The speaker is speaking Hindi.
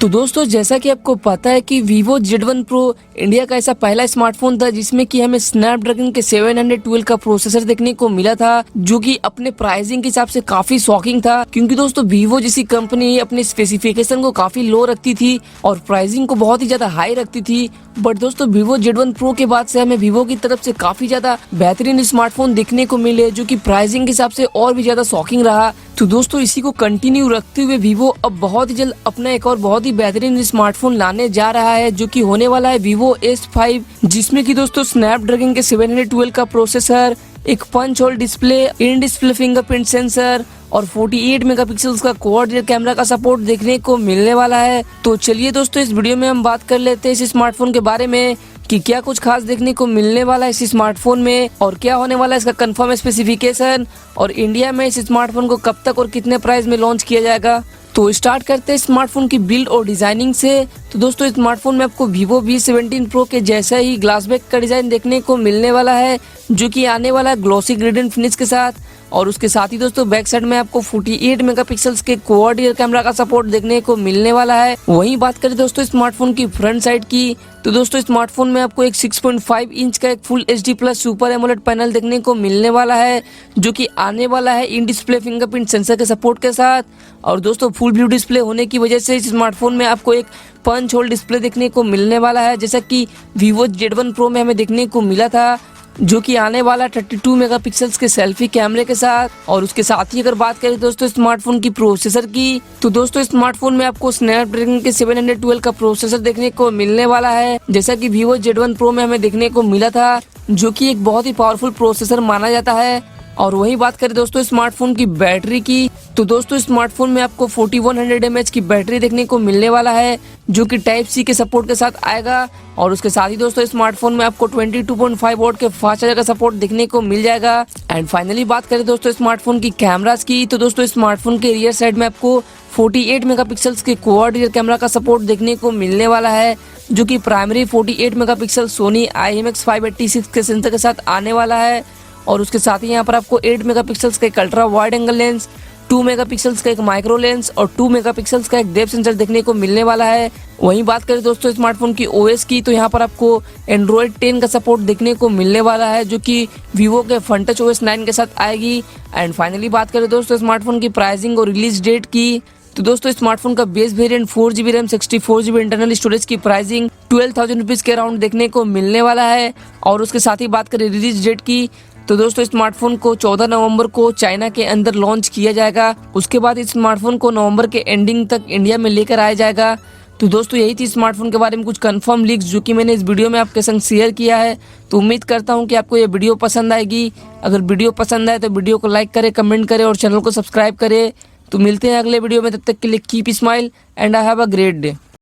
तो दोस्तों जैसा कि आपको पता है कि Vivo Z1 Pro इंडिया का ऐसा पहला स्मार्टफोन था जिसमें कि हमें स्नैपड्रैगन के 712 का प्रोसेसर देखने को मिला था, जो कि अपने प्राइसिंग के हिसाब से काफी शॉकिंग था। क्योंकि दोस्तों Vivo जैसी कंपनी अपने स्पेसिफिकेशन को काफी लो रखती थी और प्राइसिंग को बहुत ही ज्यादा हाई रखती थी। बट दोस्तों Vivo Z1 Pro के बाद से हमें Vivo की तरफ से काफी ज्यादा बेहतरीन स्मार्टफोन देखने को मिले, जो कि प्राइसिंग के हिसाब से और भी ज्यादा शॉकिंग रहा। तो दोस्तों इसी को कंटिन्यू रखते हुए Vivo अब बहुत ही जल्द अपना एक और बहुत ही बेहतरीन स्मार्टफोन लाने जा रहा है, जो कि होने वाला है Vivo S5, जिसमें कि दोस्तों स्नैपड्रैगन के 712 का प्रोसेसर, एक punch hole display, in display fingerprint sensor और 48 मेगापिक्सल्स का क्वाड रियर कैमरा का सपोर्ट देखने को मिलने वाला है। तो चलिए दोस्तों इस वीडियो में हम बात कर लेते हैं इस स्मार्टफोन के बारे में कि क्या कुछ खास देखने को मिलने वाला है इस स्मार्टफोन में और क्या होने वाला है इसका कंफर्म स्पेसिफिकेशन, और इंडिया में इस स्मार्टफोन को कब तक और कितने प्राइस में लॉन्च किया जाएगा। तो स्टार्ट करते हैं स्मार्टफोन की बिल्ड और डिजाइनिंग से। तो दोस्तों स्मार्टफोन में आपको Vivo V17 Pro के जैसा ही ग्लास बैक का डिजाइन देखने को मिलने वाला है, जो कि आने वाला है ग्लॉसी ग्रेडेंट फिनिश के साथ। और उसके साथ ही दोस्तों बैक साइड में आपको 48 मेगापिक्सल्स के क्वाड रियर कैमरा का सपोर्ट देखने को मिलने वाला है। वहीं बात करें दोस्तों स्मार्टफोन की फ्रंट साइड की, तो दोस्तों स्मार्टफोन में आपको एक 6.5 इंच का एक full HD plus super AMOLED panel देखने को मिलने वाला है, जो कि आने वाला है इन डिस्प्ले फिंगरप्रिंट सेंसर के सपोर्ट के साथ। और दोस्तों फुल व्यू डिस्प्ले होने की वजह से इस स्मार्टफोन में आपको एक पंच होल डिस्प्ले देखने को मिलने वाला है, जैसा कि Vivo Z1 Pro में हमें देखने को मिला था, जो कि आने वाला 32 मेगापिक्सल्स के सेल्फी कैमरे के साथ। और उसके साथ ही अगर बात करें दोस्तों स्मार्टफोन की प्रोसेसर की, तो दोस्तों स्मार्टफोन में आपको स्नैपड्रैगन के 712 का प्रोसेसर देखने को मिलने वाला है, जैसा कि Vivo Z1 Pro में हमें देखने को मिला था, जो कि एक बहुत ही पावरफुल प्रोसेसर माना जाता है। और वही बात करें दोस्तों स्मार्टफोन की बैटरी की, तो दोस्तों स्मार्टफोन में आपको 4100 mAh की बैटरी देखने को मिलने वाला है, जो कि टाइप सी के सपोर्ट के साथ आएगा। और उसके साथ ही दोस्तों स्मार्टफोन में आपको 22.5 वोल्ट के फास्ट चार्जर का सपोर्ट देखने को मिल जाएगा। एंड फाइनली बात करें दोस्तों स्मार्टफोन की कैमरास की, तो दोस्तों स्मार्टफोन के रियर साइड में आपको 48 मेगापिक्सल्स के क्वाड रियर कैमरा का सपोर्ट देखने को मिलने वाला है, जो कि प्राइमरी 48 मेगापिक्सल सोनी IMX586 के सेंसर के साथ आने वाला है। और उसके साथ ही यहाँ पर आपको 8 मेगापिक्सल्स का एक ultra wide angle lens, 2 megapixels का एक माइक्रो लेंस और 2 मेगापिक्सल्स का एक डेप्थ सेंसर देखने को मिलने वाला है। वहीं बात करें दोस्तों स्मार्टफोन की OS की, तो यहाँ पर आपको Android 10 का सपोर्ट देखने को मिलने वाला है, जो कि Vivo के FunTouch OS 9 के साथ आएगी। एंड फाइनली बात करें दोस्तों स्मार्टफोन की प्राइसिंग और रिलीज डेट की, तो दोस्तों स्मार्टफोन का base variant 4GB RAM 64GB internal storage की प्राइसिंग 12,000 रुपीज के अराउंड देखने को मिलने वाला है। और उसके साथ ही बात करें रिलीज डेट की, तो दोस्तों स्मार्टफोन को 14 नवंबर को चाइना के अंदर लॉन्च किया जाएगा। उसके बाद इस स्मार्टफोन को नवंबर के एंडिंग तक इंडिया में लेकर आया जाएगा। तो दोस्तों यही थी स्मार्टफोन के बारे में कुछ कंफर्म लीक्स, जो कि मैंने इस वीडियो में आपके संग शेयर किया है। तो उम्मीद करता हूं कि आपको ये वीडियो पसंद आएगी। अगर वीडियो पसंद आए तो वीडियो को लाइक करें, कमेंट करें और चैनल को सब्सक्राइब करें। तो मिलते हैं अगले वीडियो में, तब तक के लिए keep smile and I have a great day.